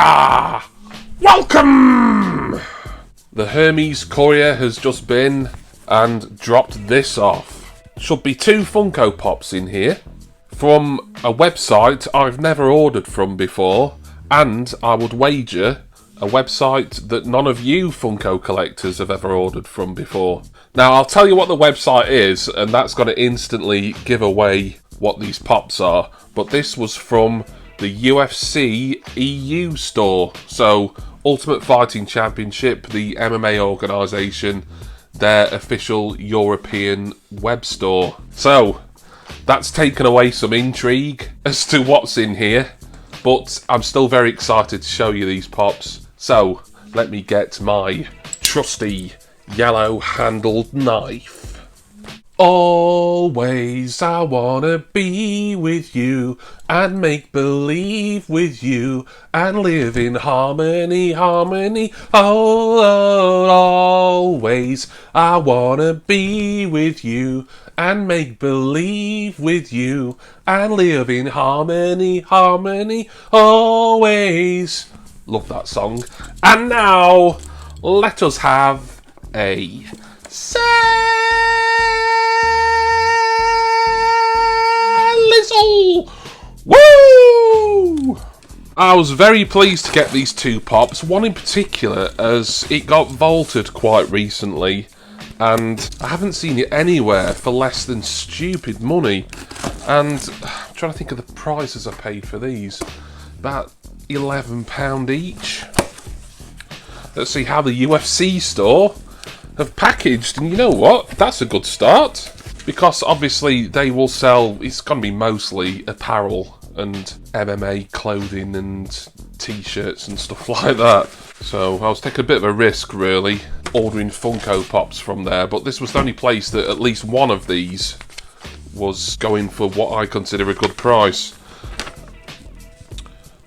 Hiya! Welcome! The Hermes courier has just been and dropped this off. Should be 2 Funko Pops in here from a website I've never ordered from before, and I would wager a website that none of you Funko collectors have ever ordered from before. Now, I'll tell you what the website is, and that's going to instantly give away what these pops are. But this was from the UFC EU store. So, Ultimate Fighting Championship, the MMA organisation, their official European web store. So, that's taken away some intrigue as to what's in here. But I'm still very excited to show you these pops. So, let me get my trusty yellow-handled knife. Always I wanna be with you and make believe with you and live in harmony, harmony. Oh, always I wanna be with you and make believe with you and live in harmony, harmony, always. Love that song. And now, let us have a Lizzle! Woo! I was very pleased to get these 2 pops, one in particular as it got vaulted quite recently and I haven't seen it anywhere for less than stupid money. And I'm trying to think of the prices I paid for these. About £11 each. Let's see how the UFC store have packaged, and you know what? That's a good start. Because obviously they will sell, it's going to be mostly apparel and MMA clothing and t-shirts and stuff like that. So I was taking a bit of a risk really, ordering Funko Pops from there, but this was the only place that at least one of these was going for what I consider a good price.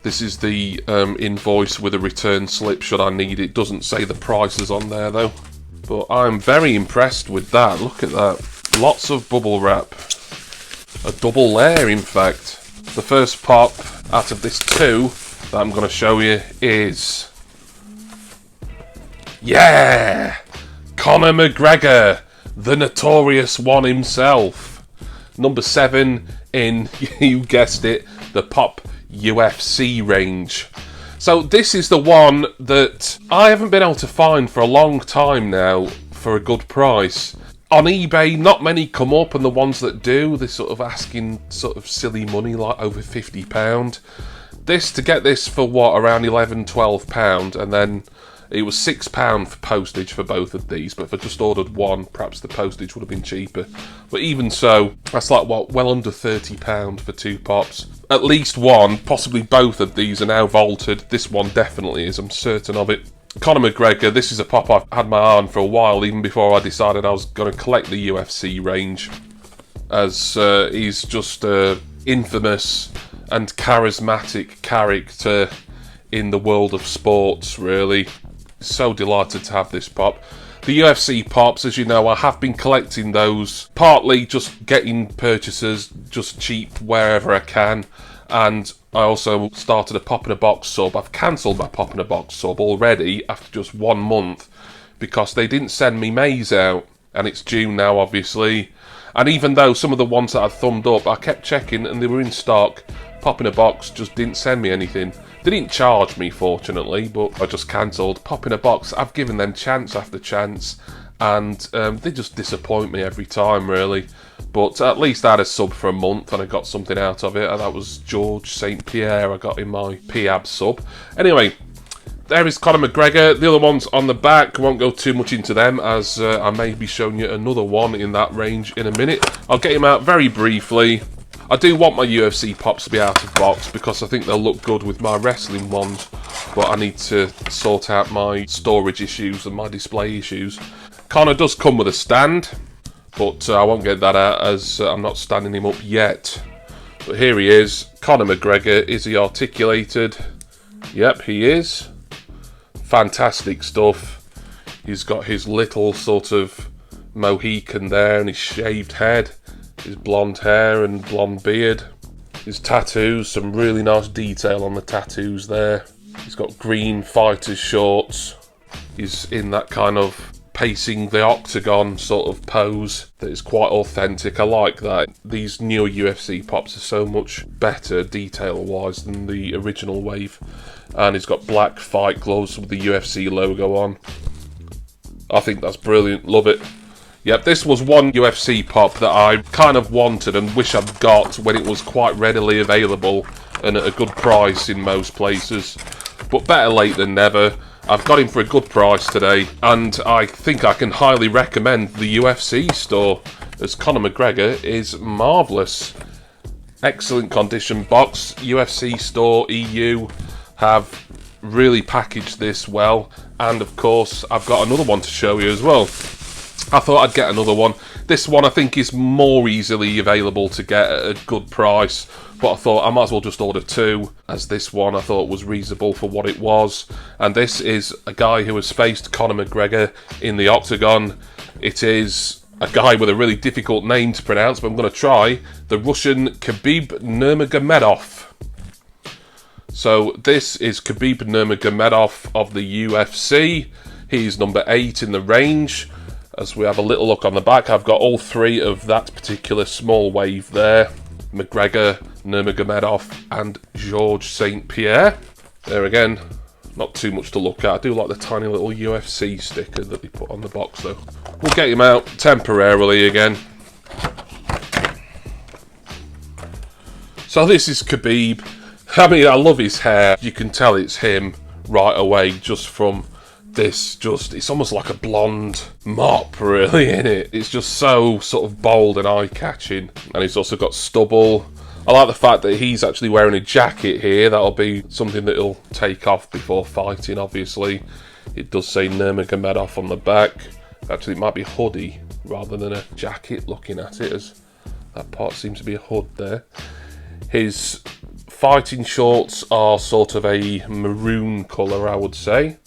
This is the invoice with a return slip should I need it. Doesn't say the prices on there though. But I'm very impressed with that. Look at that. Lots of bubble wrap. A double layer, in fact. The first pop out of this 2 that I'm going to show you is... yeah! Conor McGregor, the notorious one himself. Number 7 in, you guessed it, the Pop UFC range. So this is the one that I haven't been able to find for a long time now for a good price. On eBay, not many come up, and the ones that do, they're sort of asking sort of silly money, like over £50. To get this for what, around £11, £12, and then it was £6 for postage for both of these, but if I just ordered one, perhaps the postage would have been cheaper. But even so, that's like, what, well under £30 for 2 pops. At least one, possibly both of these are now vaulted. This one definitely is, I'm certain of it. Conor McGregor, this is a pop I've had my eye on for a while, even before I decided I was going to collect the UFC range, as he's just an infamous and charismatic character in the world of sports, really. So delighted to have this pop. The UFC pops, as you know, I have been collecting those, partly just getting purchases, just cheap wherever I can, and I also started a Pop in a Box sub. I've cancelled my Pop in a Box sub already after just 1 month because they didn't send me Mays out, and it's June now, obviously. And even though some of the ones that I'd thumbed up, I kept checking and they were in stock, Pop in a Box just didn't send me anything. They didn't charge me, fortunately, but I just cancelled. Pop in a Box, I've given them chance after chance, and they just disappoint me every time, really. But at least I had a sub for a month and I got something out of it, and that was George St. Pierre I got in my PAB sub. Anyway, there is Conor McGregor. The other ones on the back, won't go too much into them, as I may be showing you another one in that range in a minute. I'll get him out very briefly. I do want my UFC pops to be out of box because I think they'll look good with my wrestling ones, but I need to sort out my storage issues and my display issues. Conor does come with a stand, but I won't get that out as I'm not standing him up yet. But here he is, Conor McGregor. Is he articulated? Yep, he is. Fantastic stuff. He's got his little sort of Mohican there and his shaved head, his blonde hair and blonde beard. His tattoos, some really nice detail on the tattoos there. He's got green fighter's shorts. He's in that kind of pacing the octagon sort of pose that is quite authentic. I like that. These newer UFC pops are so much better detail-wise than the original wave. And he's got black fight gloves with the UFC logo on. I think that's brilliant. Love it. Yep, this was one UFC pop that I kind of wanted and wish I'd got when it was quite readily available and at a good price in most places. But better late than never. I've got him for a good price today, and I think I can highly recommend the UFC store, as Conor McGregor is marvellous. Excellent condition box. UFC store EU have really packaged this well, and of course I've got another one to show you as well. I thought I'd get another one. This one I think is more easily available to get at a good price, but I thought I might as well just order two, as this one I thought was reasonable for what it was. And this is a guy who has faced Conor McGregor in the octagon. It is a guy with a really difficult name to pronounce, but I'm going to try. The Russian Khabib Nurmagomedov. So this is Khabib Nurmagomedov of the UFC. He's number 8 in the range. As we have a little look on the back, I've got all 3 of that particular small wave there. McGregor, Nurmagomedov and Georges St. Pierre. There again, not too much to look at. I do like the tiny little UFC sticker that they put on the box though. We'll get him out temporarily again. So this is Khabib. I mean, I love his hair. You can tell it's him right away just from this. It's almost like a blonde mop, really, isn't it? It's just so sort of bold and eye-catching. And he's also got stubble. I like the fact that he's actually wearing a jacket here. That'll be something that he'll take off before fighting, obviously. It does say Nurmagomedov on the back. Actually, it might be hoodie rather than a jacket, looking at it, as that part seems to be a hood there. His fighting shorts are sort of a maroon colour, I would say.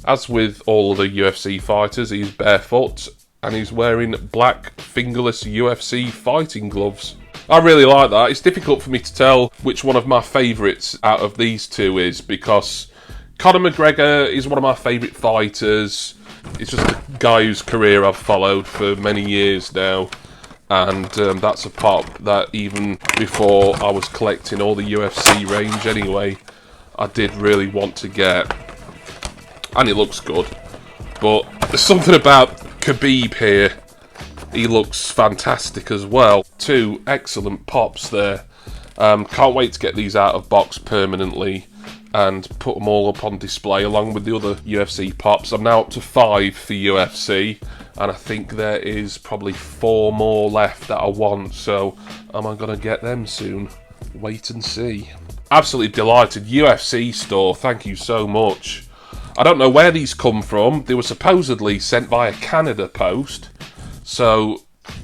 As with all of the UFC fighters, he's barefoot and he's wearing black fingerless UFC fighting gloves. I really like that. It's difficult for me to tell which one of my favourites out of these two is, because Conor McGregor is one of my favourite fighters. It's just a guy whose career I've followed for many years now. And that's a pop that even before I was collecting all the UFC range anyway, I did really want to get. And it looks good. But there's something about Khabib here. He looks fantastic as well. 2 excellent pops there. Can't wait to get these out of box permanently and put them all up on display along with the other UFC pops. I'm now up to 5 for UFC. And I think there is probably 4 more left that I want, so am I going to get them soon? Wait and see. Absolutely delighted. UFC store, thank you so much. I don't know where these come from. They were supposedly sent via Canada Post, so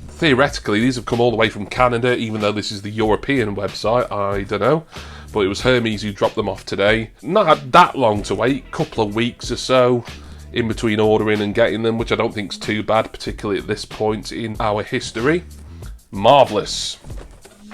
theoretically these have come all the way from Canada, even though this is the European website. I don't know. But it was Hermes who dropped them off today. Not had that long to wait, couple of weeks or so in between ordering and getting them, which I don't think is too bad, particularly at this point in our history. Marvellous.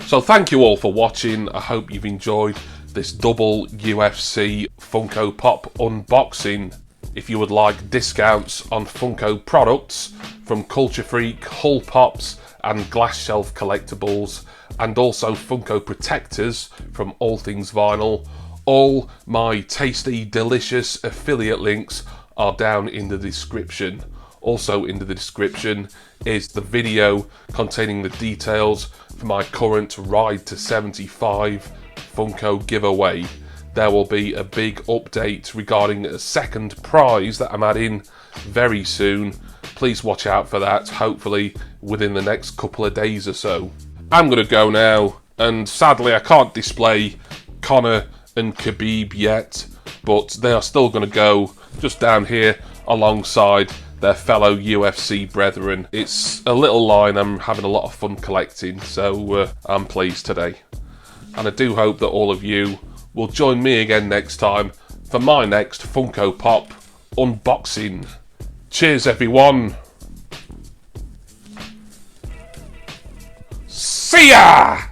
So thank you all for watching. I hope you've enjoyed this double UFC Funko Pop unboxing. If you would like discounts on Funko products from Culture Freak, Hull Pops and Glass Shelf Collectibles, and also Funko protectors from All Things Vinyl, all my tasty, delicious affiliate links are down in the description. Also in the description is the video containing the details for my current Ride to 75 Funko giveaway. There will be a big update regarding a second prize that I'm adding very soon. Please watch out for that, hopefully within the next couple of days or so. I'm going to go now, and sadly I can't display Conor and Khabib yet, but they are still going to go just down here alongside their fellow UFC brethren. It's a little line I'm having a lot of fun collecting, so I'm pleased today. And I do hope that all of you will join me again next time for my next Funko Pop unboxing. Cheers everyone! See ya!